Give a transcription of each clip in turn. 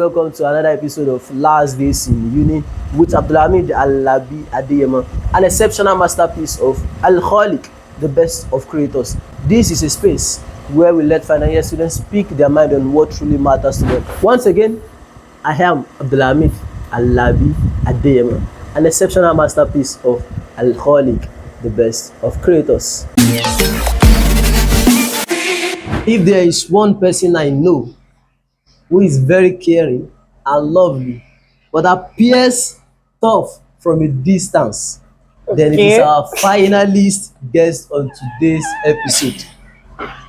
welcome to another episode of Last Days in Uni with Abdulhamid Alabi Adeyemo, an exceptional masterpiece of Alcoholic, the best of creators. This is a space where we let final year students speak their mind on what truly matters to them. Once again, I am Abdulhamid Alabi Adeyemo, an exceptional masterpiece of Alcoholic, the best of creators. If there is one person I know who is very caring and lovely but appears tough from a distance, then it is our finalist guest on today's episode.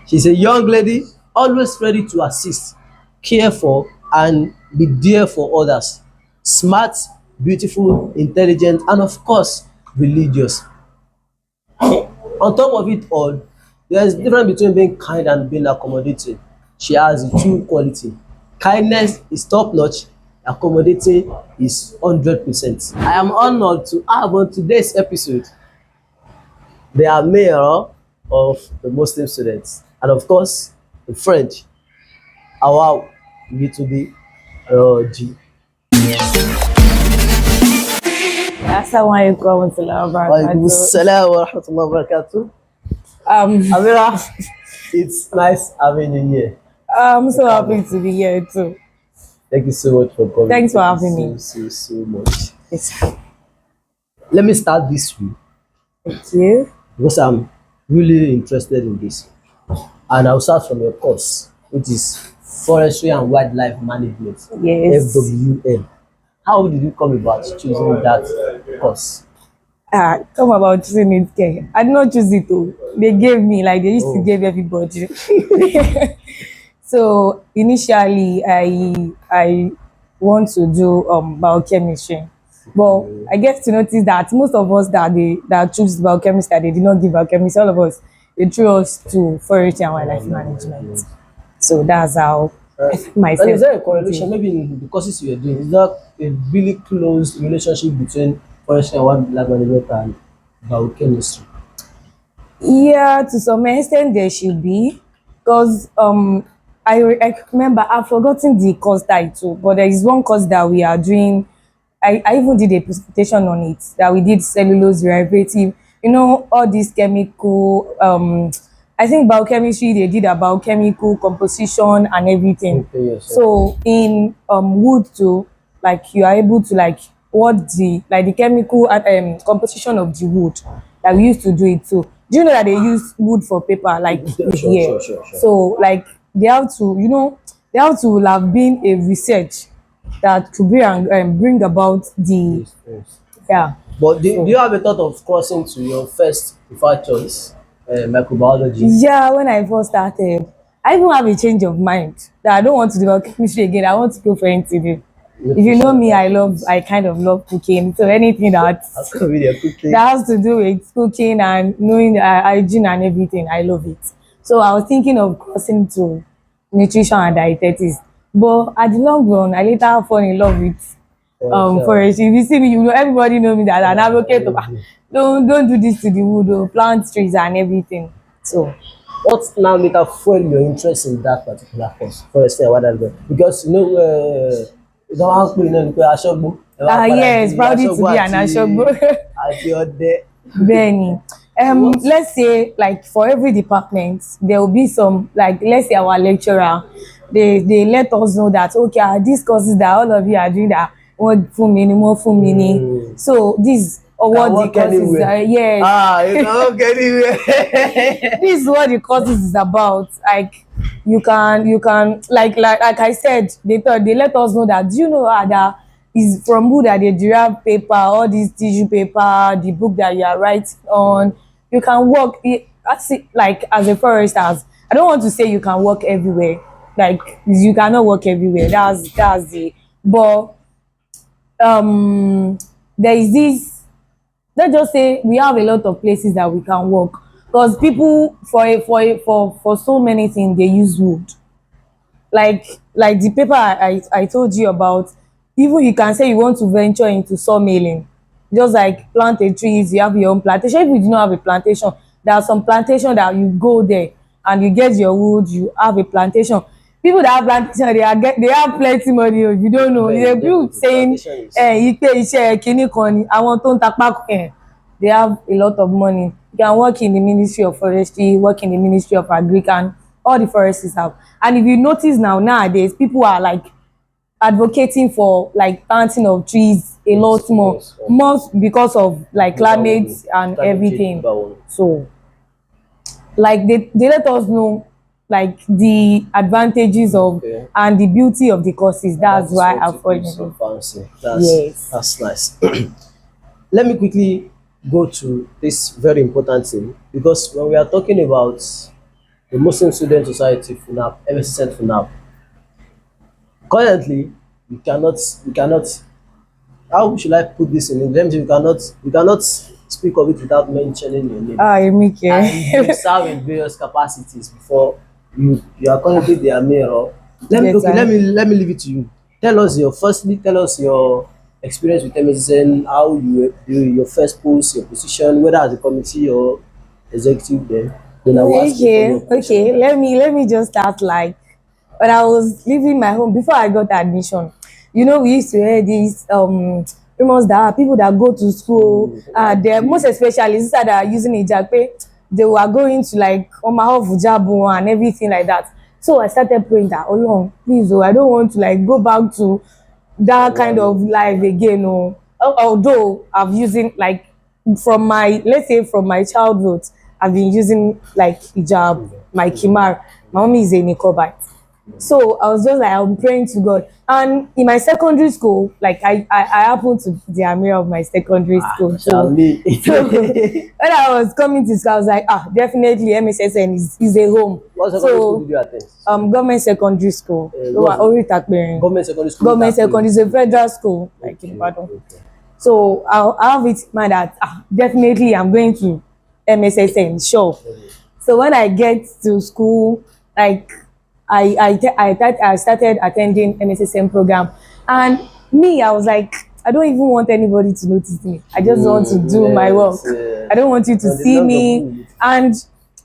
She's a young lady always ready to assist, care for and be there for others. Smart, beautiful, intelligent and of course religious. On top of it all, there is difference between being kind and being accommodating. She has the two quality. Kindness is top notch, accommodating is 100%. I am honored to have on today's episode the mayor of the Muslim students and of course the French, HAWAW RAJI. Assalamualaikum warahmatullahi Walaikum salam wa rahmatullahi wa barakatuh. Amira, it's nice having you here. I'm so happy to be here too. Thank you so much for coming. Thanks for having me. So much. Yes. Let me start this way Thank you. because I'm really interested in this. And I'll start from your course, which is Forestry and Wildlife Management, Yes. FWM. How did you come about choosing that course? Come about choosing it, okay. I did not choose it though. They gave me, like they used to give everybody. So initially I want to do biochemistry. But I get to notice that most of us that choose biochemistry, they did not give biochemistry. All of us, they threw us to forestry and wildlife management. So that's how I find myself. And is there a correlation, maybe in the courses you are doing, is there a really close relationship between forestry and wildlife management and biochemistry? Yeah, to some extent there should be, because I remember I've forgotten the course title, but there is one course that we are doing. I even did a presentation on it, that we did cellulose derivative. You know, all these chemical. I think biochemistry they did about chemical composition and everything. Okay, yes, So in wood too, like you are able to like what the chemical composition of the wood that we used to do it too. Do you know that they use wood for paper like here? Sure. So like they have to, they have to have been a research that could bring about the yeah. But do you have a thought of crossing to your first preferred choice, microbiology? Yeah, when I first started, I even have a change of mind that I don't want to do biochemistry again. I want to go for NTD. If you know me, I kind of love cooking. So anything that has to do with cooking and knowing the hygiene and everything, I love it. So I was thinking of crossing to nutrition and dietetics. But at the long run, I later fall in love with forestry. If you see me, you know everybody know me that I'm advocate of don't do this to the wood or plant trees and everything. So What now later fueled your interest in that particular course, forestry and wildlife? Because you don't have to know yes, proud to be an Ashogbo. Benny. Let's say like for every department there will be some, like let's say our lecturer, they let us know that okay, these courses that all of you are doing that one full meaning. So this or what the courses are, yes. you can work anywhere. This is what the courses is about. Like you can like I said, they let us know that, do you know that is from wood that they derive paper, all this tissue paper, the book that you are writing on. You can work that's it, like as a forester. I don't want to say you can work everywhere. Like you cannot work everywhere. That's the but there is this, let's just say we have a lot of places that we can work, because people for so many things they use wood, like the paper I told you about. Even you can say you want to venture into sawmilling, just like plant a trees, you have your own plantation. If you do not have a plantation, there are some plantation that you go there and you get your wood, you have a plantation. People that have plantation, they have plenty money. If you don't know, Very the people definitely. saying, Plantation is ipe iṣẹ́ kìíní kan ni, àwọn tó ń ta pákó, they have a lot of money. You can work in the Ministry of Forestry, work in the Ministry of Agric, and all the forests have. And if you notice nowadays, people are like advocating for like planting of trees a lot more, yes. more because of like climate and Climate change, everything. global warming. So like they let us know like the advantages of Okay. and the beauty of the courses. That's That is why what I you fall put in so love. fancy. Yes. That's nice. Let me quickly go to this very important thing, because when we are talking about the Muslim Student Society FUNAAB, MSSN FUNAAB, currently we cannot, how should I put this in English? Let me say we cannot speak of it without mentioning your name. Ah, Emike. And you serve in various capacities before you are currently their mayor. Yes, Let me leave it to you. Tell us your experience with MSN, how your first post, your position, whether as a committee or executive there. Then I will ask you Okay, follow-up question. okay. Let me just start like when I was leaving my home before I got admission. You know, we used to hear these rumors that people that go to school, they most especially sisters that are using hijab, they were going to like Omaha Vujabu and everything like that. So I started praying that, oh Lord, please, oh, I don't want to like go back to that kind of life again. Oh, although I've using like from my, let's say from my childhood, I've been using like hijab, my kimar. My mommy is a niqabite. So I was just like, I'm praying to God. And in my secondary school, like I happened to be the Amir of my secondary school. Charlie. So when I was coming to school, I was like, definitely MSSN is a home. What secondary school did you attend? Government secondary school. Government secondary school. Government secondary is a federal school, like in Ibadan. Okay. So I have it in mind that definitely I'm going to MSSN, sure. So when I get to school, like I started attending MSSN program, and me, I was like, I don't even want anybody to notice me. I just want to do my work. Yes. I don't want you to see me. And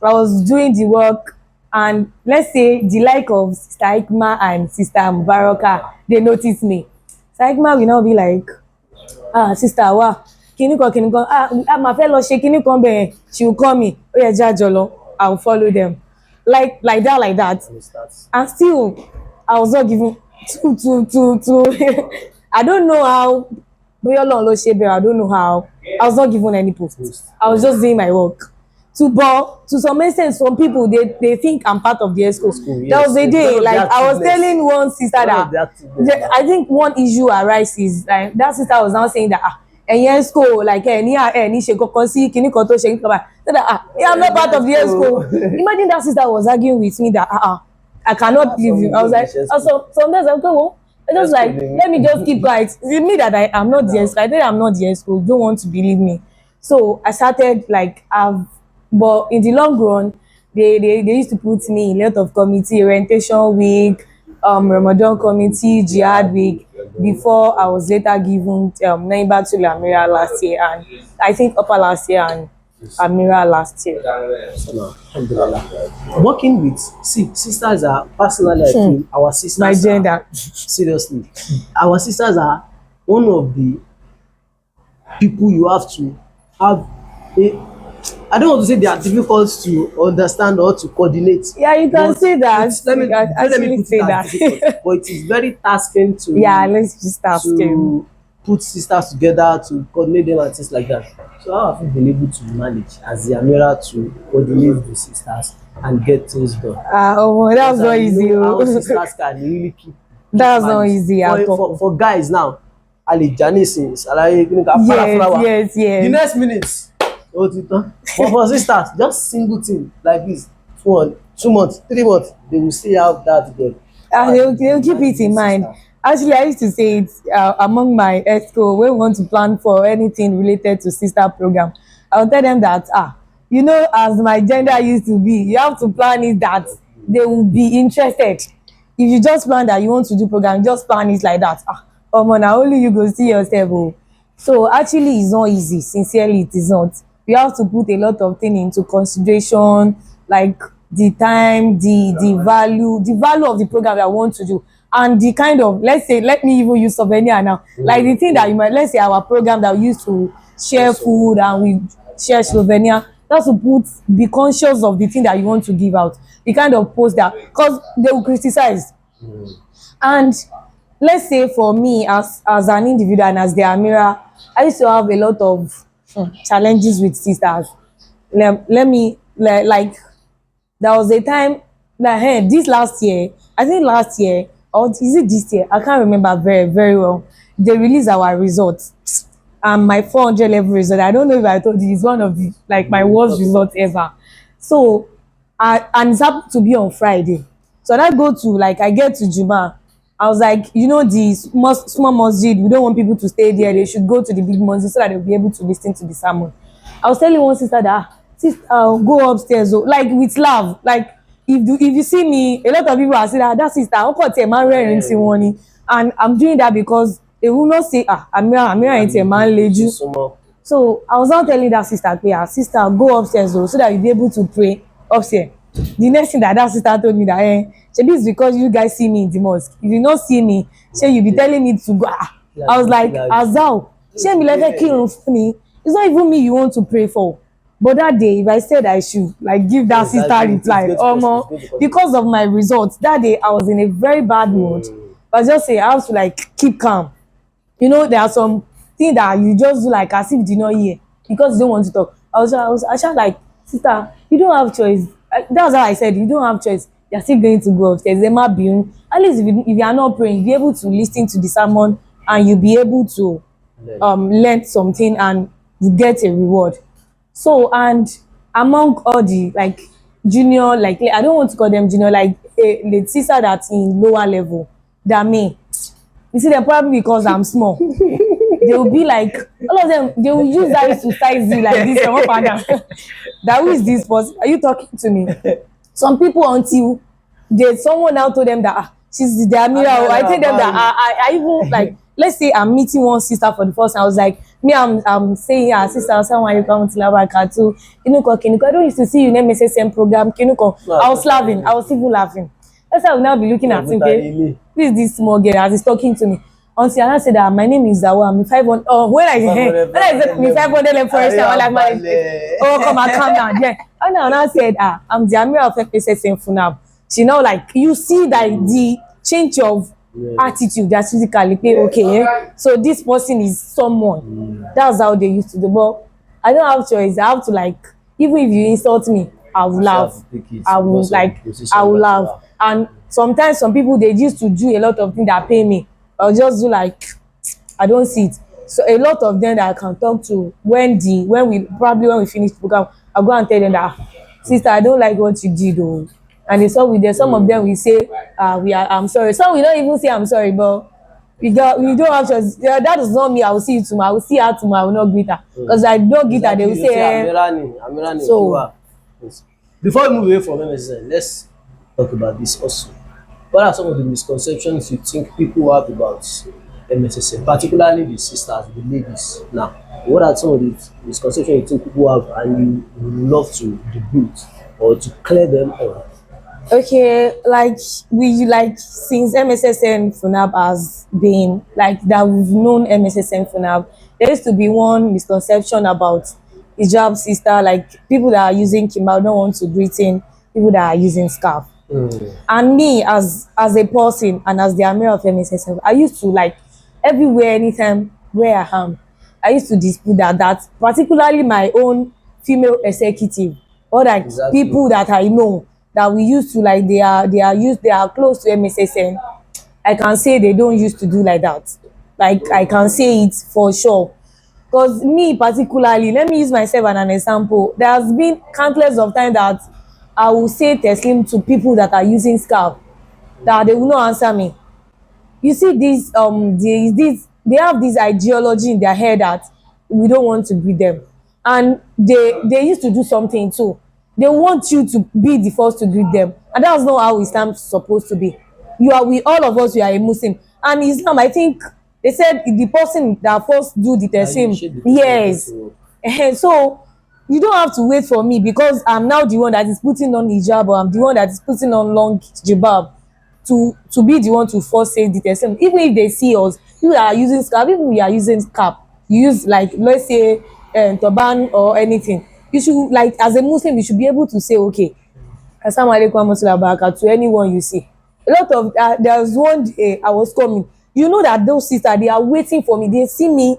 I was doing the work, and let's say the like of Sister Ikma and Sister Mubaraka, they notice me. Sister Ikma will now be like, sister wa kíní kan máa fẹ́ lọ ṣe kíní kan bẹ́ẹ̀, she will call me, ó yẹ jẹ́ àjọ lọ. I will follow them like that. And still I was not giving to I don't know how, bóyá Ọlọ́run ló ṣe bẹ́ẹ̀, I don't know how I was not given any post. I was just doing my work. But to some extent, some people they think I'm part of the ESCO. Yes. There was a day, like I was telling one sister I think one issue arises. Like that sister was now saying that ẹ̀yin ESCO like ní ṣe kankan sí kíní kan tó ṣe kíní kan báyìí. So that I'm not part of the ESCO. Imagine that sister was arguing with me that I cannot believe you. I was like, sometimes I'm going, I just like, let me just keep quiet. It's me that I am not the ESCO. I think I'm not the ESCO. Don't want to believe me. So I started like but in the long run, they used to put me in a lot of committee, orientation week, Ramadan committee, jihad week, before I was later given name back to Amira last year, and I think upper last year and Amira last year. Alhamdulillah. Working with sisters are personally, I feel our sisters My gender. Seriously, our sisters are one of the people you have to have I don't want to say they are difficult to understand or to coordinate. Yeah, you can say that. Let me put say it that. as difficult, but it is very tasking to let's just start to put sisters together, to coordinate them and things like that. So how have you been able to manage as the Amira to coordinate the sisters and get things done? That's not easy. How sisters can really keep That's not easy at all. For guys now, Ali Janice, yes. The next minute, but for sisters, just single thing like this, 2 months, 3 months, they will see how that goes. They'll keep it in mind. Actually, I used to say it among my ESCO when we want to plan for anything related to sister program. I'll tell them that as my gender used to be, you have to plan it that they will be interested. If you just plan that you want to do program, just plan it like that. Now only you go see yourself. So actually, it's not easy. Sincerely, it is not. You have to put a lot of things into consideration, like the time, the value of the program that I want to do, and the kind of, let's say, let me even use souvenir now, like the thing that you might, let's say our program that we used to share food and we share souvenir, just to put, be conscious of the thing that you want to give out, the kind of post that, because they will criticize. And let's say for me as an individual and as the Amira, I used to have a lot of challenges with sisters. Let me like there was a time like, hey, this last year, I think last year, or is it this year, I can't remember very very well, they released our results, and my 400 level result, I don't know if I told you, it's one of the, like, my worst results ever. So and it's happened to be on Friday. So when I go to, like, I get to Juma, I was like, you know, the small masjid, we don't want people to stay there, they should go to the big masjid so that they'll be able to listen to the sermon. I was telling one sister that, sister, go upstairs, oh, like, with love, like, if you see me, a lot of people are saying that sister, how come a man wearing money, and I'm doing that because they will not say, Amira ain't a man lady. So I was not telling that sister, sister, go upstairs, oh, so that you'll be able to pray upstairs. The next thing that sister told me that, maybe it's because you guys see me in the mosque. If you not see me, say you be telling me to go. I was like, Azal, say me like funny. It's not even me you want to pray for. But that day, if I said I should, like, give that sister reply, because of my results, that day I was in a very bad mood. But just say I have to, like, keep calm. You know, there are some things that you just do, like, as if you did not hear, because you don't want to talk. I was actually like, sister, you don't have choice. That's how I said, you don't have choice. You're still going to go upstairs. There might be, at least if you are not praying, you'll be able to listen to the sermon, and you'll be able to learn something and get a reward. So, and among all the, like, junior, like, I don't want to call them junior, like, the sister that's in lower level than me, you see, them probably because I'm small. They will be like, all of them, they will use that to size you like this. That, who is this person? Are you talking to me? Some people, until someone now told them that, she's the Amira. I tell them that I even, like, let's say I'm meeting one sister for the first time. I was like, me, I'm saying, sister, someone you come to Labakatu, Kinuko. I don't used to see you in MSSN program, Kinuko. I was laughing. I was even laughing. That's how I will now be looking at him. Who is this small girl as he's talking to me? Until I said that my name is Zawa, I'm 500. Oh, when I said me 500 and first time, I'm like, oh, come on, calm down. Yeah. And I said, I'm the Amira of MSSN FUNAAB. She now, like, you see that the change of attitude that's physically okay. So this person is someone. That's how they used to do. But I don't have choice. I have to, like, even if you insult me, I will laugh. I will, like, I will laugh. And sometimes some people, they used to do a lot of things that pay me. I'll just do, like, I don't see it. So a lot of them that I can talk to when we finish the program, I'll go and tell them that, sister, I don't like what you did, though. And it's all with them. Some of them will say, I'm sorry. Some will not even say I'm sorry, but we don't have choice. Yeah, that is not me. I will see you tomorrow. I will see her tomorrow. I will not greet her. Because I don't greet her, they will say, so before we move away from MSSN, let's talk about this also. What are some of the misconceptions you think people have about MSSN, particularly the sisters, the ladies? Now, what are some of the misconceptions you think people have and you would love to debate or to clear them up? Okay, like, since MSSN FUNAAB has been, like, that we've known MSSN FUNAAB, there used to be one misconception about hijab sister, like, people that are using kimbal don't want to greet in people that are using scarf. And me, as a person and as the Amira of MSSN, I used to, like, everywhere, anytime where I am, I used to dispute that particularly my own female executive, or like people that I know that we used to, like, they are close to MSSN. I can say they don't used to do like that. Like, I can say it for sure. Because me particularly, let me use myself as an example. There has been countless of times that I will say Teslim to people that are using scarf, that they will not answer me. You see, they have this ideology in their head that we don't want to greet them, and they used to do something too. They want you to be the first to greet them, and that's not how Islam is supposed to be. All of us, we are a Muslim, and Islam, I think they said the person that first do the Teslim, yes. So you don't have to wait for me because I'm now the one that is putting on hijab, or I'm the one that is putting on long jibab to be the one to first say the testimony. Even if they see us, you are using scarf, even we are using scarf, you use like let's say turban or anything, you should, like as a Muslim you should be able to say okay, assalamu alaikum warahmatullahi wabarakatuh to anyone you see. A lot of there was one day I was coming, you know that those sisters, they are waiting for me, they see me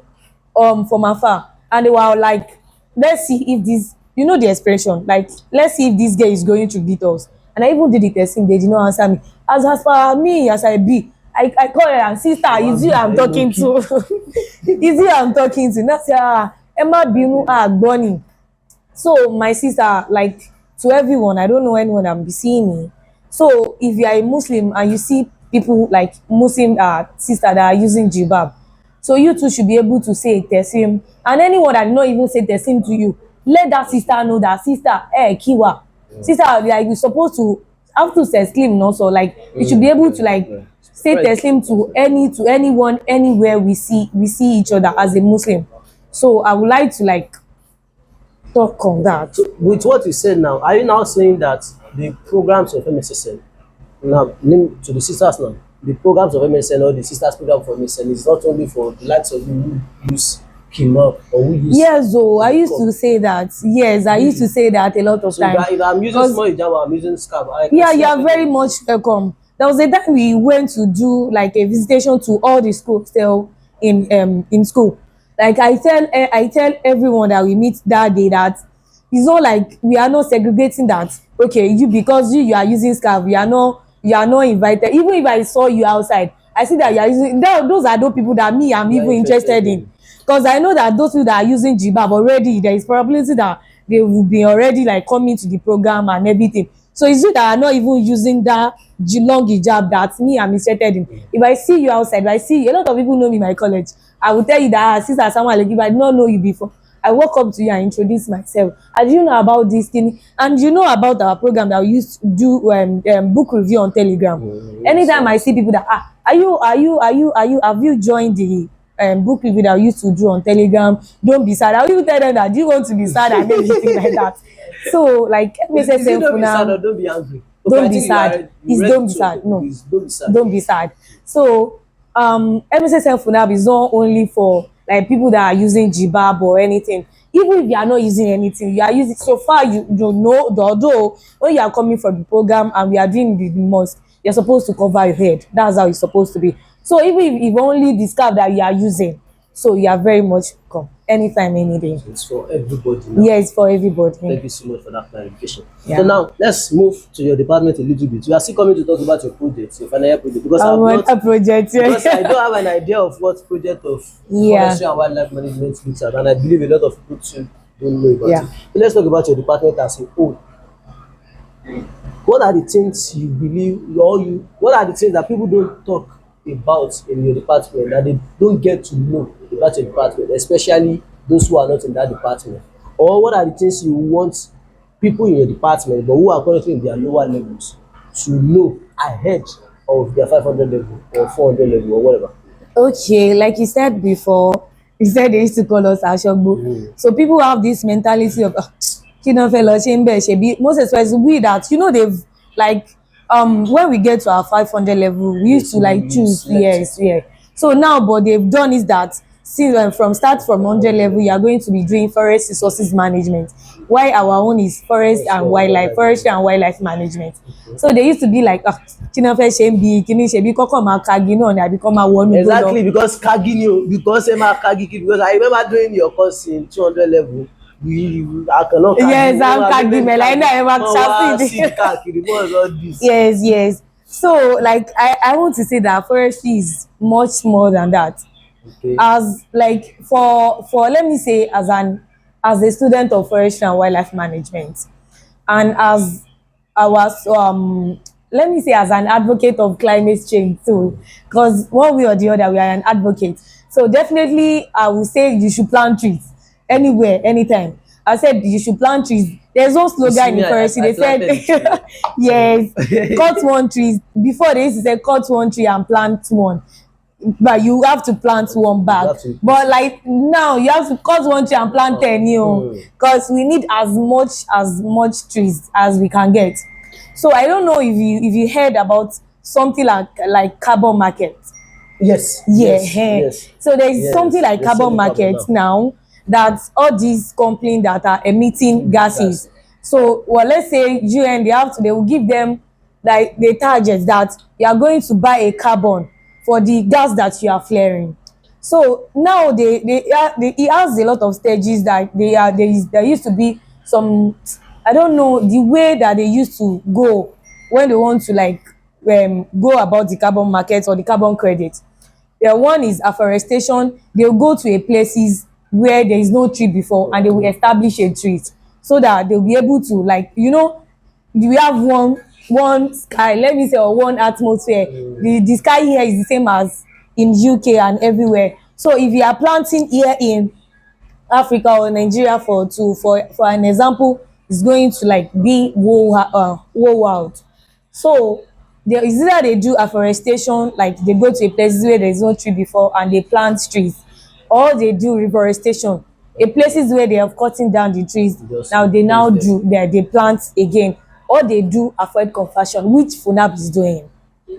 from afar, and they were like, let's see if this, you know the expression, like let's see if this girl is going to beat us. And I even did the testing, they did not answer me. As for me, as I be, I call her and sister, is you I'm talking to? Is you I'm talking to? That's Emma Binu Bonnie. So my sister, like to everyone, I don't know anyone that will be seeing me. So if you are a Muslim and you see people like Muslim sister that are using jilbab, so you too should be able to say Tessim. And anyone that did not even say Tessim to you, let that sister know that sister, Kiwa. Sister, like you're supposed to have to say Teslim also. Like you should be able to like say Teslim to anyone, anywhere we see each other as a Muslim. So I would like to like talk on that. So with what you said now, are you now saying that the programs of MSSN, now name to the sisters now, the programs of MSN or the sisters program for MSN is not only for the likes of you who use Kima or who use Yes, I used to say that. Yes, I used to say that a lot of so times. if I'm using small hijab, I'm using scarf. Yeah, you are very much welcome. There was a time we went to do like a visitation to all the schools still in school. Like I tell everyone that we meet that day that it's not like we are not segregating that. Okay, you because you are using scarf, you are not invited. Even if I saw you outside, I see that you are using those are those people that me I'm even interested in. Because I know that those people that are using jibab already, there is probability that they will be already like coming to the program and everything. So it's you that are not even using that long hijab that me I'm interested in. If I see you outside, if I see a lot of people know me in my college, I will tell you that sister someone like if I did not know you before, I walk up to you and introduce myself. And you know about this thing, and you know about our program that we used to do book review on Telegram. Anytime I see people that have you joined the book review that we used to do on Telegram, don't be sad. I will even tell them that do you want to be sad and everything like that. So like MSSN don't be sad or FUNAAB, don't be angry. don't be sad. It's don't be sad. No, Don't be sad. don't be sad. So MSSN FUNAAB is not only for like people that are using jibab or anything. Even if you are not using anything, you are using so far you know although when you are coming from the program and we are doing the mosque, you're supposed to cover your head. That's how it's supposed to be. So even if only the scarf that you are using, so you are very much welcome anytime, any day. It's for everybody now. Yes, for everybody. Thank you so much for that clarification. Yeah. So now let's move to your department a little bit. We are still coming to talk about your project, your final year project, because I want a project. because I don't have an idea of what project of Yeah. forestry and wildlife management looks like, and I believe a lot of people too don't know about Yeah. it. So let's talk about your department as a whole. What are the things you believe or you? What are the things that people don't talk about in your department that they don't get to know about your department, especially those who are not in that department? Or what are the things you want people in your department but who are currently in their lower levels to know ahead of their 500 level or 400 level or whatever? Okay, like you said before, you said they used to call us Ashogbo. So people have this mentality of most especially we that they've like when we get to our 500 level, we used to like choose. Yes, yeah. So now, but they've done is that since from 100 level, you are going to be doing forest resources management. Why our own is forestry and wildlife management. So they used to be like, exactly, because Kagi, because Emma Kagi, because I remember doing your course in 200 level. I cannot. Yes, I'm Kagi. Yes. So, like, I want to say that forestry is much more than that. Okay. As like for let me say as a student of forestry and wildlife management, and as let me say as an advocate of climate change too, because one way or the other we are an advocate. So definitely I will say you should plant trees anywhere, anytime. I said you should plant trees. There's no slogan in forestry. They said yes, cut one tree. Before they used to say cut one tree and plant one. but you have to plant one You bag. have to- But like now, you have to cut one tree and plant 10, because we need as much trees as we can get. So I don't know if you heard about something like carbon market. Yes. Yeah. Yes. Yes. So there is Yes. something like They carbon sell market carbon now, that all these companies that are emitting gases. So, well, let's say UN, they will give them like the target that you are going to buy a carbon for the gas that you are flaring. So now it has a lot of stages that there used to be some, I don't know the way that they used to go when they want to like go about the carbon market or the carbon credit. One is afforestation. They'll go to a places where there is no tree before, and they will establish a tree so that they'll be able to, like, we have one sky, let me say, or one atmosphere. The sky here is the same as in UK and everywhere. So if you are planting here in Africa or Nigeria, for an example, is going to like be whole world. So there is either they do afforestation, like they go to a place where there is no tree before and they plant trees, or they do reforestation, a places where they have cutting down the trees. Just Now they now place do they plant again, or they do avoid conversion, which FUNAAB is doing.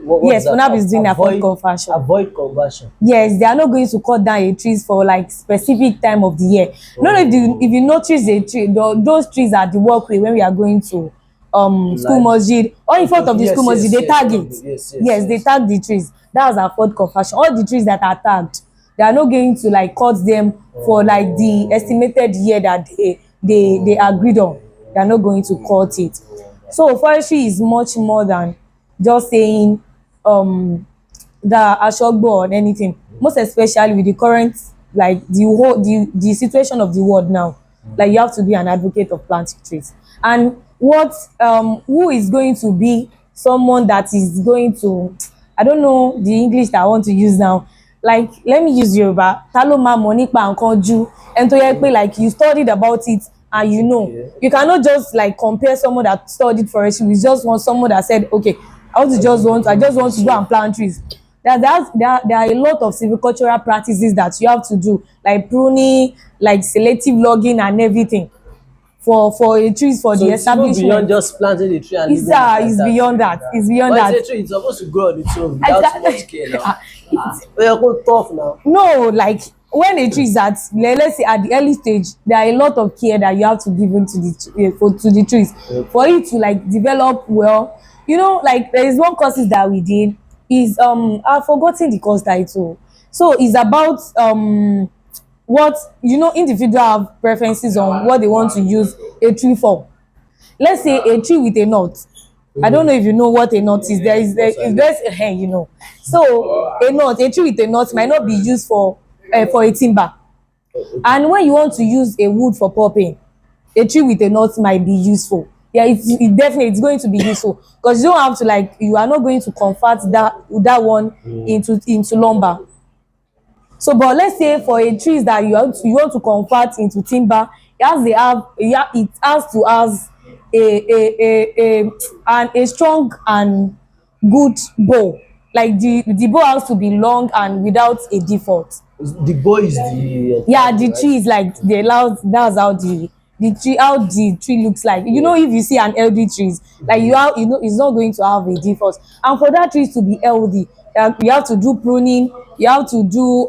What's Yes, that? FUNAAB is doing avoid conversion. Avoid conversion. Yes, they are not going to cut down a trees for like specific time of the year. No, if you notice a tree, those trees are the walkway when we are going to school Like- masjid, or in front of the Yes, school masjid, yes, they yes, tag it. yes, They tag the trees. That's avoid conversion. All the trees that are tagged, they are not going to like cut them for like the estimated year that they agreed on. They are not going to cut it. So forestry is much more than just saying the ashogbo or anything, most especially with the current, like the situation of the world now. Like, you have to be an advocate of planting trees. And who is going to be someone that is going to, I don't know the English that I want to use now, like, let me use Yoruba, ta ló máa mọ̀ nípa nǹkan ju ẹni tó yẹ pé like you studied about it, and you cannot just like compare someone that studied forestry with just someone that said, okay, I just want to go and plant trees. There are a lot of silvicultural practices that you have to do, like pruning, like selective logging and everything for a trees for So the it's even establishment. beyond just planting the tree and It's leaving it like it's that. beyond that. It's beyond But that. it's a tree, it's supposed to grow on its own without too much care now. But you're going tough now. No, like when a tree is at, let's say, at the early stage, there are a lot of care that you have to give into to the trees for it to like develop well. Like there is one courses that we did is I've forgotten the course title. So it's about what individual have preferences on what they want to use a tree for. Let's say a tree with a knot. I don't know if you know what a knot is. There's a hair, So a tree with a knot might not be used for a timber. And when you want to use a wood for popping, a tree with a knot might be useful. Yeah, it's going to be useful, because you don't have to, like, you are not going to convert that one into lumber. So, but let's say for a trees that you want to convert into timber, it has to have a strong and good bow. Like the bow has to be long and without a default. The boy is the The tree is like that's how the tree looks like. If you see an healthy trees, like it's not going to have a default. And for that trees to be healthy, you have to do pruning, you have to do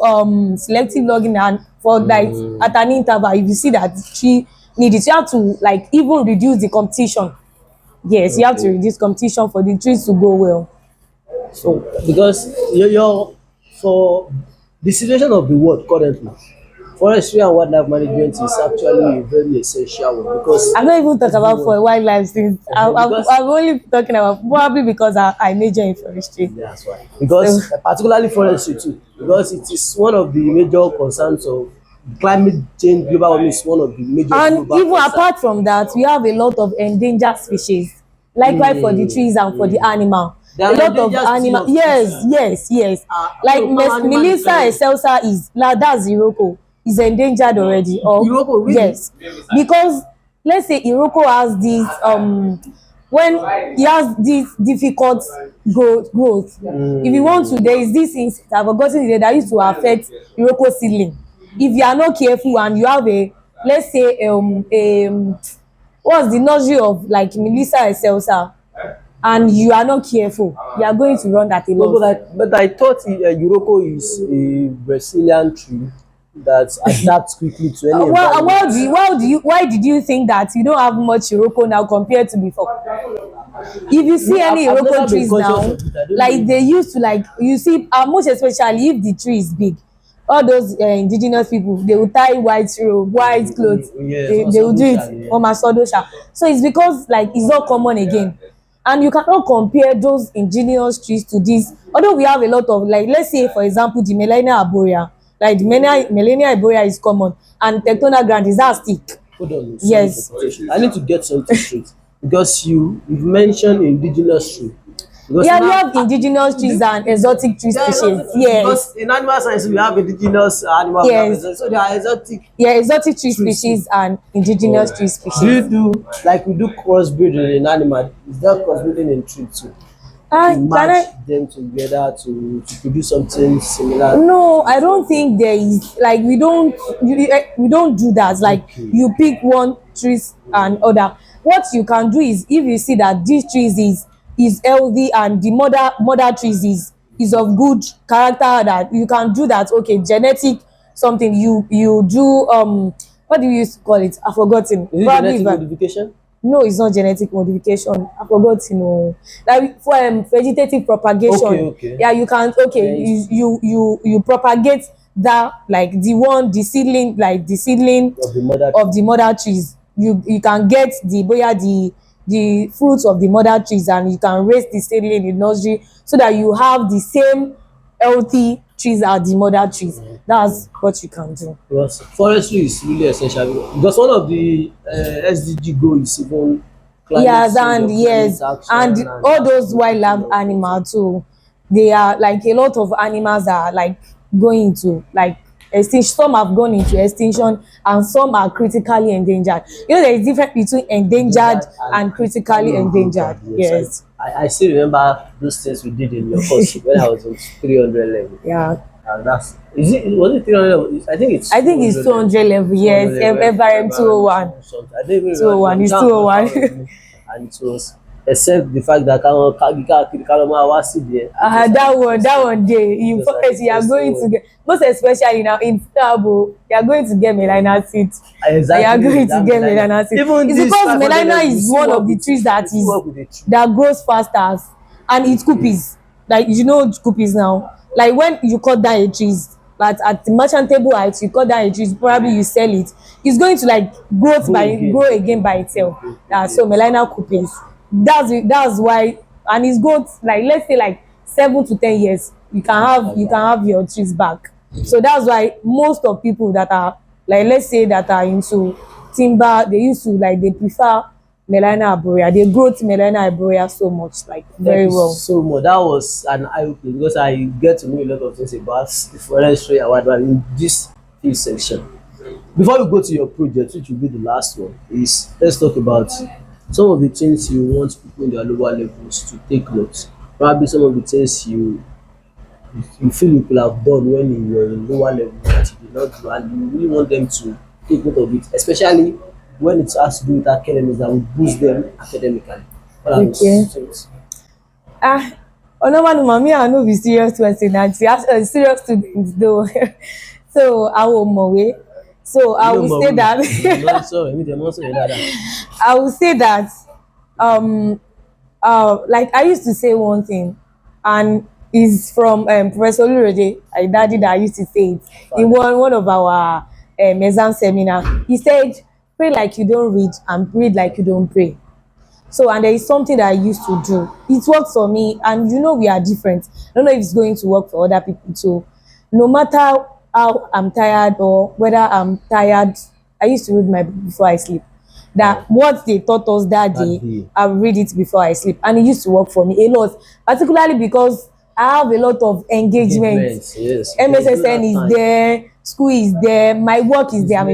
selective logging, and for like at an interval, if you see that the tree need it, you have to like even reduce the competition. Yes, you have to reduce competition for the trees to go well. So because you're for the situation of the world currently, forestry and wildlife management is actually a very essential one, because I'm not even talking about for wildlife things. Because- I'm only talking about, probably because I major in forestry. that's why, because particularly forestry too, because it is one of the major concerns of climate change. Global warming is one of the major And global even concerns. apart from that, we have a lot of endangered species. Likewise for the trees and for the animal. There A are lot of endangered animal. species. Yes. So normal Melissa animals- excelsa that's Iroko, is endangered already. Iroko, really? Yes, because let's say Iroko has this when he has this difficult growth. If you want to, there is this insect I've forgotten the name that used to affect iroko seedling. If you are not careful and you have a, let's say, what's the nursery of like Melissa excelsa, and you are not careful, you are going to run that a No, lot. but I thought Uroko is a Brazilian tree that adapts quickly to any environment. Why did you think that you don't have much iroko now compared to before? If you see any I've never iroko been trees conscious now, of it. I don't like know. they used to, like you see, most especially if the tree is big, all those indigenous people, they will tie white robe, white clothes, Yes, they will do it Masodosha, yeah. on masodosha. So it's because like it's not common again, and you cannot compare those indigenous trees to this. Although we have a lot of, like, let's say for example the Melania arborea, like the Melania arborea is common, and Tectona grandis is that stick. Hold on, sorry Yes. for quotation. I need to get something straight because you've mentioned indigenous tree. Because Yeah, we now, have indigenous trees and exotic tree yeah, species. exotic, Yes. because in animal science we have indigenous animals, we have Yes. exotic, so they are exotic. Yeah, exotic tree species and indigenous tree Do you species. do like we do crossbreeding in animal? Is there crossbreeding in tree too? To Can match I? them together to produce something similar? No, I don't think there is. Like we don't do that. Like Okay. you pick one trees and other. What you can do is, if you see that this trees is healthy and the mother trees is of good character, that you can do that. Okay, genetic something. You do what do you used to call it? I've forgotten. Is it Probably genetic modification? no, it's not genetic modification. I forgot, like for vegetative propagation. Okay. Yeah, you can. Okay, Yes. you propagate that, like the seedling, like the seedling Of the mother of the mother trees. You can get the fruits of the mother trees, and you can raise the seedling in the nursery so that you have the same healthy trees as the mother trees. That's what you can do. because forestry is really essential because one of the SDG goals is even climate Yes, change and or yes, climate and action all those wildlife animals too. They are like, a lot of animals are like going to like extinction. Some have gone into extinction, and some are critically endangered. You know, there is difference between endangered and critically endangered. Yes. I still remember those things we did in your course when I was in 300 level. Yeah. And that's is it was it 300 level? I think it's 200 level. Yes. FRM 201. I don't even 201 is 201. And it was except the fact that Kaloma was still there. That one day in forest you are going to get, most especially now in FUNAAB, you are going to get melina seed. Exactly. You are going to get melina seed. Even It's this because 500 melina level, is we one still of work the with trees it. that We still work with the tree. that grows faster, and it coopies. Like, you know coopies now. Like when you cut down a trees, but at the merchantable height, you cut down a tree, probably you sell it, it's going to like grow again by itself. So melina coopies. That's why, and it's good, like let's say like 7 to 10 years, you can have your trees back. So that's why most of people that are, like, let's say that are into timber, they used to like, they prefer melina arborea. They grow to melina arborea so much, like very Thank you well. so much. That was an eye opening because I get to know a lot of things about the forestry award in this field section. Before we go to your project, which will be the last one, is let's talk about some of the things you want people in their lower levels to take note. Probably some of the things you feel you could have done when you were in lower level that you did not do, and you really want them to take note of it, especially when it has to do with academics that will boost them academically. What are those Okay. things? Normal me, I no be serious person, and serious student though. So I will mowe. So I will say that I will say that um like I used to say one thing, and is from Professor Olurede, my daddy, that used to say it in one of our exam seminar. He said, pray like you don't read and read like you don't pray. So, and there is something that I used to do. It works for me, and we are different. I don't know if it's going to work for other people too. No matter how I'm tired or whether I'm tired, I used to read my book before I sleep. That what they taught us that day, I read it before I sleep, and it used to work for me a lot. Particularly because I have a lot of engagements. Yes. MSSN is there, school is there, my work is there. I'm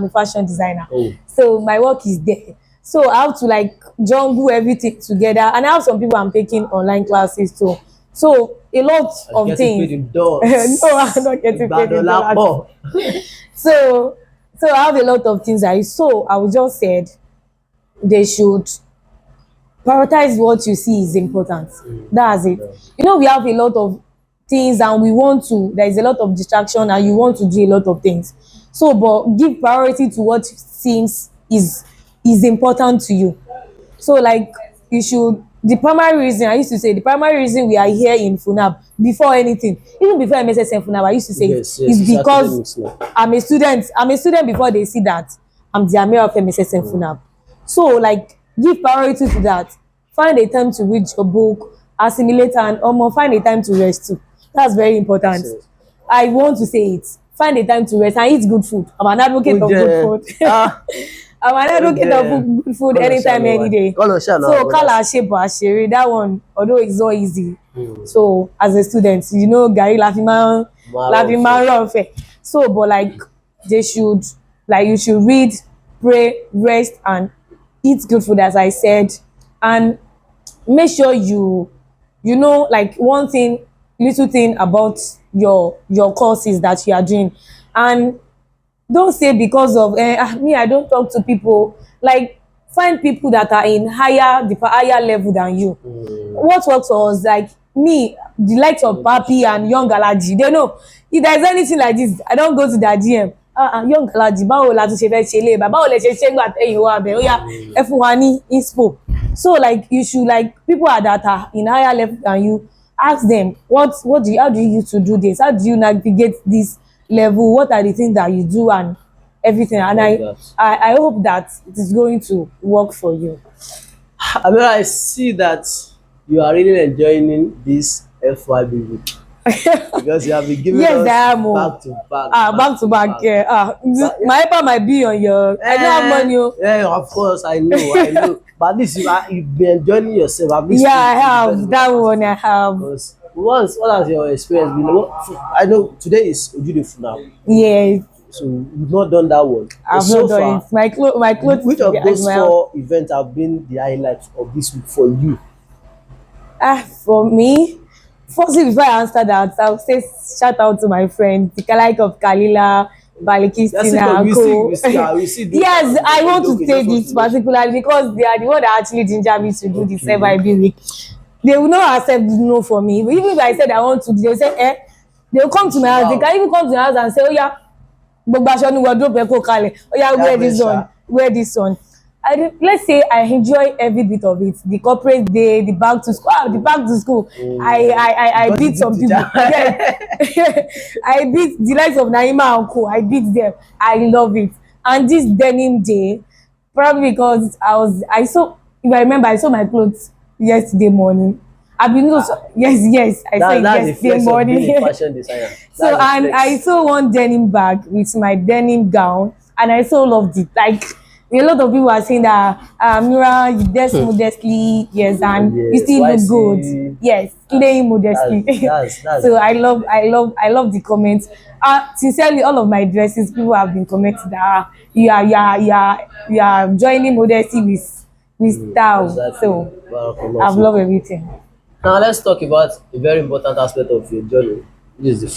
a fashion designer. Oh. So my work is there. So I have to like jungle everything together, and I have some people I'm taking online classes too. So a lot I'm of getting paid things. in No, I'm dollars. not getting paid in dollars. Gbadolapo. So so I have a lot of things I would just said they should prioritize what you see is important. That's it. You know, we have a lot of things and we want to, there is a lot of distraction and you want to do a lot of things. So, but give priority to what seems is important to you. So like you should, the primary reason I used to say, the primary reason we are here in FUNAAB before anything, even before MSSN FUNAAB, I used to say Yes, yes, is it's because academics now. I'm a student before they see that I'm the Amir of MSSN FUNAAB. So like give priority to that. Find a time to read your book, assimilate, and find a time to rest too. That's very important. So, I want to say it. Find a time to rest and eat good food. I'm an advocate of good oúnjẹ, food. ah, I'm an advocate of oúnjẹ, good food kọ́lọ̀ anytime, ṣàánú wa, any day. kọ́lọ̀ ṣàánú So àwọn kala brothers. shape àṣírí, that one, although it's not easy. So as a student, you know, gari la fi máa ń rọ̀ ọ̀fẹ́. So but like they should, like you should read, pray, rest, and eat good food as I said, and make sure you know like one thing, little thing about your courses that you are doing, and don't say because of me I don't talk to people. Like find people that are in higher level than you. What works for us, like me, the likes of Papi and Young Alaji, they know if there's anything like this I don't go to their DM. Young Alaji, báwo la tún ṣe fẹ́ ṣe lé báwo lẹ ṣe ṣe gbà tẹ̀yìn wá bẹ̀ ó yá ẹ fún wa ní inspo. So like you should, like people that are in higher level than you, ask them what do you, how do you use to do this, how do you navigate this level, what are the things that you do and everything, and I hope that it is going to work for you. I mean, I see that you are really enjoying this FYB week because you have been giving Yes, us I am. back to back. Back to back. My helper might be on your. I don't have money. Yeah, of course, I know. But at least you've been enjoying yourself. At least Yeah, I have that one. I have. Because what has your experience been? I know today is Ojude FUNAAB, Yes, so you've not done that one. But I've so not done far, it. My clothes. which of those my- four events have been the highlights of this week for you? For me, firstly, before I answer that, I'll say shout out to my friend, the like of Kalila, Balikistina, We see Yes, I want to Okay, say just want this to mention. particularly because they are the one that actually ginger me to do this Okay. FIB week. They will not accept no for me. But even if I said I want to, they'll say, they'll come to my house. They can even come to my house and say, oh yeah, gbogbo aṣọ ni wardrobe ẹ kó kalẹ̀. Oh yeah, wear this one. Let's say I enjoy every bit of it. The corporate day, the back to school. The back to school. I beat some people. Yes. I beat the likes of Naima and Co. I beat them. I love it. And this denim day, probably because I saw, if I remember, I saw my clothes yesterday morning. I've been yes, I saw it yesterday morning. A fashion designer. So and I saw one denim bag with my denim gown, and I so loved it. Like a lot of people are saying that Mira, you dress modestly, yes, and you still look good. Yes, playing modestly. That's So I love the comments. Sincerely, all of my dresses, people have been commenting that you are joining modesty with style. exactly. So I've loved everything. Now let's talk about a very important aspect of your journey, which is the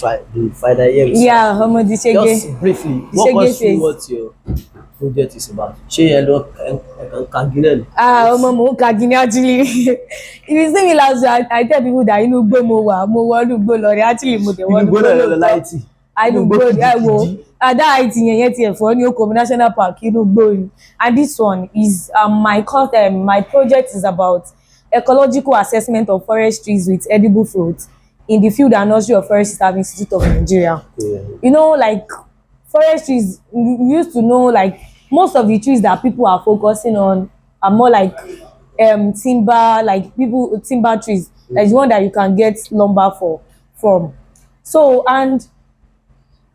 final year. Yeah, Homodishege. Just briefly, walk us through what your project is about. Ṣé ẹ lọ kàgínà ni? Mo kagini actually. If you see me last year, I tell people that inú gbó mo wọ inú gbó lọ rẹ actually mo dé wọ inú Inú gbó gbọ́dọ̀ lọ lọ. láìtì. Inú gbó ẹ wo that IT yẹn ti ẹ̀fọ́ ní Okomi National Park inú gbó ni. And this one is my project is about ecological assessment of forest trees with edible fruits in the field and nursery of Forest Research Institute of Nigeria. Yeah. You know, like forest trees, we used to know like most of the trees that people are focusing on are more like timber, like timber trees. Like the one that you can get lumber from. So and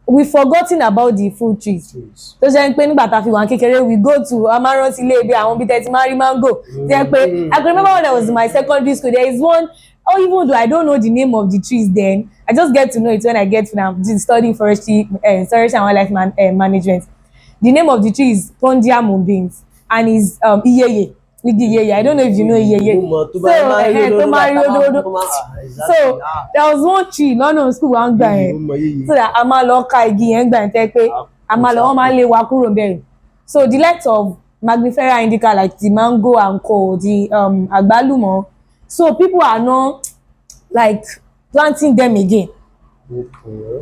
we've forgotten about the fruit trees. Tó ṣe ń pé nígbà tá a fi wà kékeré we go to amaranth ilé ibi àwọn bíi tẹ́tí máa rí mango. Ṣe ń pé I can remember when I was in my secondary school there is one, even though I don't know the name of the trees then, I just get to know it when I get to now studying forestry and wildlife management. The name of the tree is Pondia moonbeams. and his iyeye. I don't know if you know iyeye. So to marry ododo. So there was one tree lọ́nà school wa ń gbà yẹn. So that a máa lọ ka igi yẹn gbà yẹn tẹ́ pé a máa lọ wọ́n máa lé wa kúrò bẹ́ẹ̀. So the likes of Magnifera indica like the mango and co, the agbalumo. So people are not like planting them again.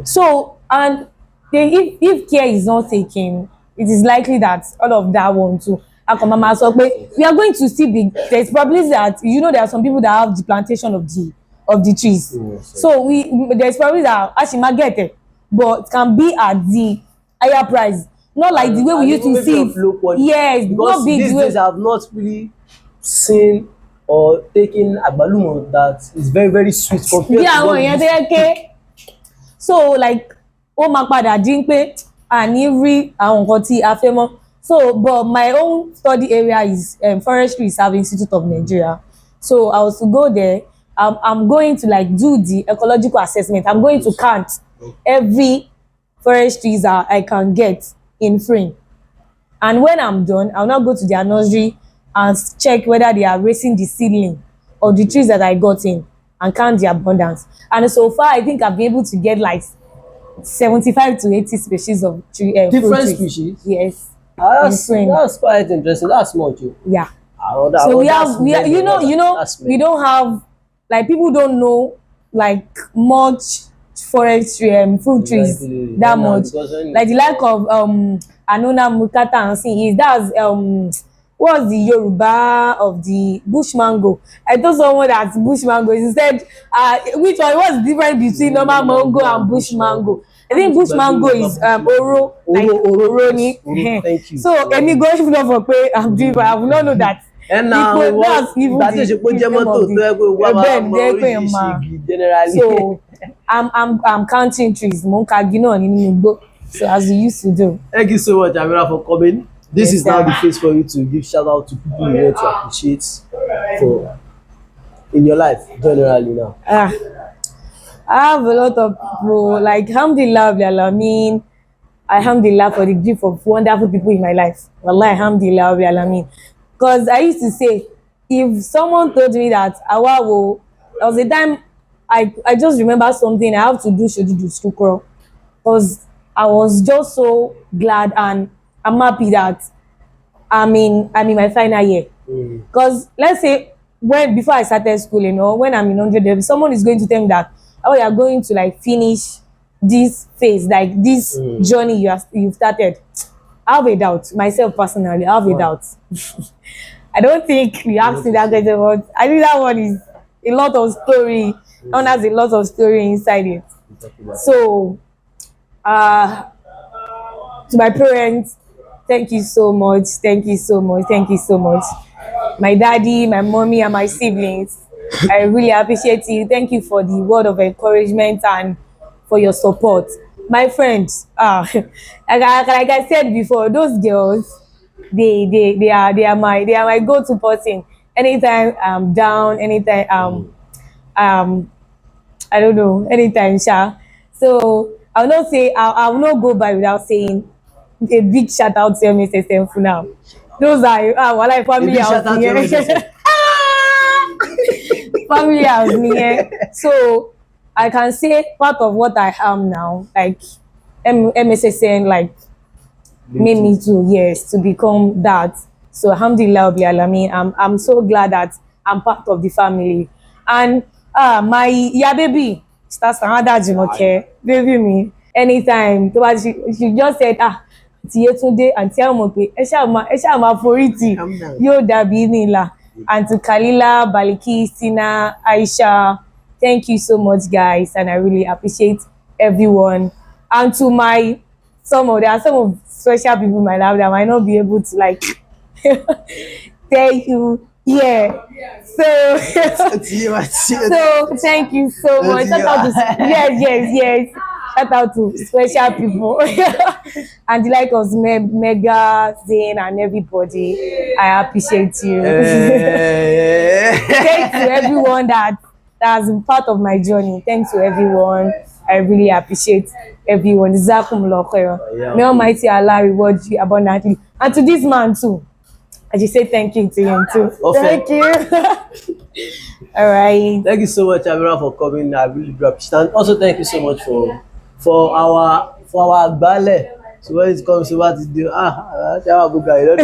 So and if care is not taken, it is likely that all of that one too. Mama so we are going to see there's probably that there are some people that have the plantation of the trees. So there's probably that Ashima get it, but can be at the higher price. Not like the way we used to see it. Yes, because not big these days I have not really seen or taken agbalumo that is very very sweet compared to what we used to. So like ó máa padà dín pé àní rí àwọn nǹkan tí a fẹ́ mọ́. So but my own study area is Forestry Reserve Institute of Nigeria. So I was to go there. I'm going to like do the ecological assessment. I'm going to count every forest trees that I can get in frame. And when I'm done, I'll now go to their nursery and check whether they are raising the seedling or the trees that I got in and count the abundance. And so far, I think I've been able to get like 75 to 80 species of tree. Different species? Yes. That's quite interesting. That's much. Yeah. So we don't have, like, people don't know like much forestry fruit trees that much. Like the like of Anona Mukata and see is that's what's the Yoruba of the bush mango. I told someone that bush mango is instead which one, what's the difference between normal mango and bush mango? I think bush mango is oro, like oroni. Thank you. So any going for pay I'm doing, I will not know that. And now so I'm counting trees. So as we used to do. Thank you so much, Amira, for coming. This is now the phase for you to give shout out to people you want to appreciate for in your life generally now. I have a lot of people like alhamdulillah, alhamdulillah for the gift of wonderful people in my life. Wallahi, alhamdulillah. Because I used to say, if someone told me that HAWAW, there was a time I just remember something I have to do shukro, because I was just so glad and I'm happy that I'm in my final year. Because let's say before I started schooling or when I'm in 100, someone is going to tell me that you are going to like finish this phase, like this journey you've started. I have a doubt. Myself personally, I have a doubt. I don't think you asked me that question, but I think that one is a lot of story. That one has a lot of story inside it. So, to my parents, thank you so much. Thank you so much. Thank you so much. My daddy, my mommy, and my siblings, I really appreciate you. Thank you for the word of encouragement and for your support. My friends, like I said before, those girls, they are my go-to person. Anytime I'm down, anytime I don't know, anytime So I'll not say I will not go by without saying a big shout out to MSSN FUNAAB. Those are like family house. Family house. So I can say part of what I am now, like MSSN, like made me to become that. So alhamdulillah, I'm so glad that I'm part of the family. And my baby starts another Jumoke, baby me. Anytime she just said Yetunde àǹtí àmọ̀ pé ẹ ṣáà máa forítì yóò dàbí nílà. And to Kalila, Baliki, Sina, Aisha, thank you so much, guys, and I really appreciate everyone. And to there are some of special people in my life that I might not be able to like tell you. Yeah. So thank you so much. Shout out to yes. Shout out to special people and the like of Mega, Zane, and everybody. I appreciate you. Thanks to everyone that has been part of my journey. Thanks to everyone. I really appreciate everyone. May Almighty Allah reward you abundantly. And to this man too. I just say thank you to him too. Okay. Thank you. All right. Thank you so much, Amira, for coming. I really do appreciate it. And also thank you so much for our ballet. So when it comes to what to do, you don't know,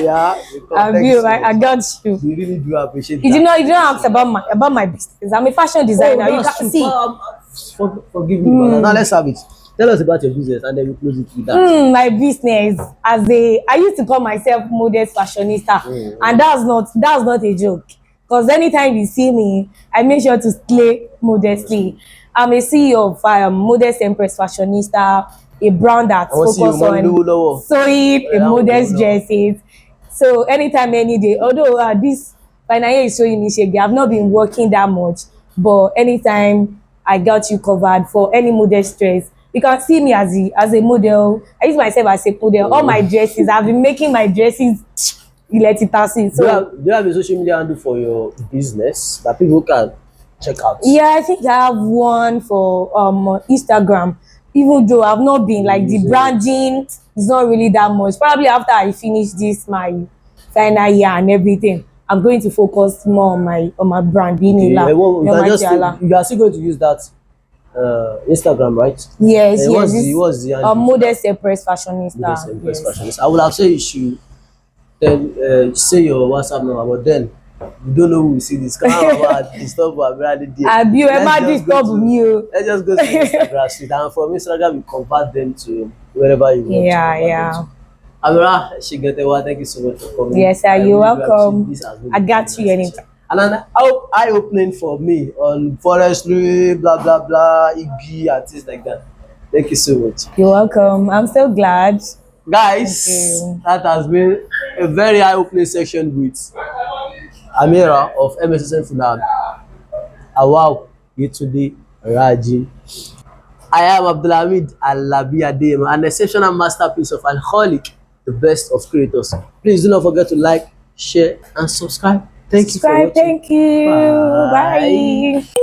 yeah, thank you so I much. got you. We really do appreciate You that. did not. You didn't ask about my business. I'm a fashion designer. You That's can true. see. Forgive me, but now let's have it. Tell us about your business and then we close it with that. My business I used to call myself modest fashionista, and that's not a joke. Because anytime you see me, I make sure to slay modestly. I'm a CEO of Modest Empress Fashionista, a brand that I want to see you focus money low. on sewing, a Yeah, modest low. dresses. So anytime, any day, although this final year is showing me shege, I've not been working that much, but anytime I got you covered for any modest dress. You can see me as a model. I use myself as a model. All my dresses, I've been making my dresses let it pass in. So Do you have a social media handle for your business that people can check out? yeah, I think I have one for Instagram. Even though I've not been like the branding is not really that much. Probably after I finish this my final year and everything, I'm going to focus more on my brand being Okay, well, you can just Allah. you are still going to use that Instagram, right? Yes, What's the handle? Modest Empress Fashionista. Modest Empress Yes. Fashionista. I would have said you should then say your WhatsApp number, but then you don't know who will see this. Come on, about disturb our brand there. Abi o, ẹ má disturb mi o. Let's just go to Instagram street, and from Instagram you convert them to wherever you want. Yeah. Amira Shigetewa, thank you so much for coming. Yes, sir, you're welcome. This has been I got you anytime. And an eye-opening for me on Forestry, blah blah blah, Iggy and things like that. Thank you so much. You're welcome. I'm so glad. Guys, that has been a very eye-opening session with Amira of MSSN FUNAAB. HAWAW Raji. I am Abdulhamid Alabi Adeyemo, an exceptional masterpiece of alcoholic, the best of creators. Please do not forget to like, share, and subscribe. Thank you for watching. Thank you. Bye. Bye.